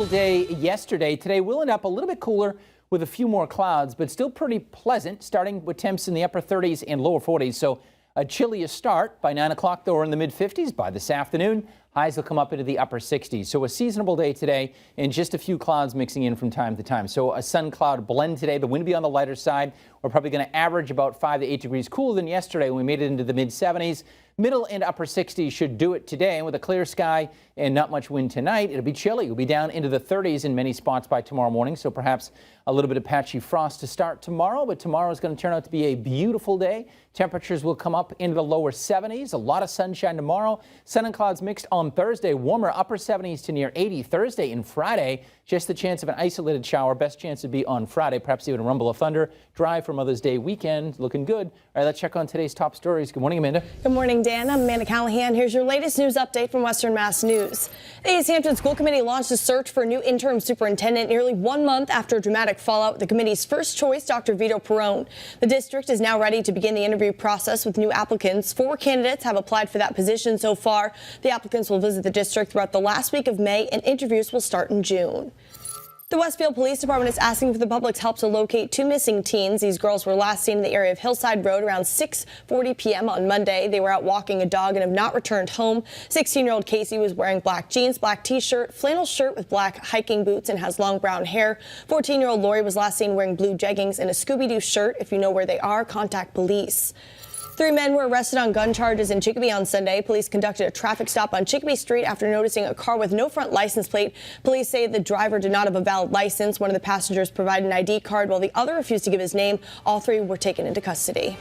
Day yesterday. Today will end up a little bit cooler with a few more clouds, but still pretty pleasant, starting with temps in the upper 30s and lower 40s. So a chillier start. By 9 o'clock, though, we're in the mid 50s. By this afternoon, highs will come up into the upper 60s. So a seasonable day today and just a few clouds mixing in from time to time. So a sun cloud blend today. The wind will be on the lighter side. We're probably going to average about 5 to 8 degrees cooler than yesterday when we made it into the mid 70s. Middle and upper 60s should do it today. And with a clear sky and not much wind tonight, it'll be chilly. It'll be down into the 30s in many spots by tomorrow morning. So perhaps a little bit of patchy frost to start tomorrow. But tomorrow is going to turn out to be a beautiful day. Temperatures will come up into the lower 70s. A lot of sunshine tomorrow. Sun and clouds mixed on Thursday. Warmer upper 70s to near 80 Thursday and Friday. Just the chance of an isolated shower. Best chance would be on Friday. Perhaps even a rumble of thunder. Dry for Mother's Day weekend. Looking good. All right, let's check on today's top stories. Good morning, Amanda. Good morning, Dan. I'm Amanda Callahan. Here's your latest news update from Western Mass News. The East Hampton School Committee launched a search for a new interim superintendent nearly 1 month after a dramatic fallout with the committee's first choice, Dr. Vito Perrone. The district is now ready to begin the interview process with new applicants. 4 candidates have applied for that position so far. The applicants will visit the district throughout the last week of May, and interviews will start in June. The Westfield Police Department is asking for the public's help to locate 2 missing teens. These girls were last seen in the area of Hillside Road around 6:40 p.m. on Monday. They were out walking a dog and have not returned home. 16-year-old Casey was wearing black jeans, black t-shirt, flannel shirt with black hiking boots, and has long brown hair. 14-year-old Lori was last seen wearing blue jeggings and a Scooby-Doo shirt. If you know where they are, contact police. 3 men were arrested on gun charges in Chicopee on Sunday. Police conducted a traffic stop on Chicopee Street after noticing a car with no front license plate. Police say the driver did not have a valid license. One of the passengers provided an ID card while the other refused to give his name. All 3 were taken into custody.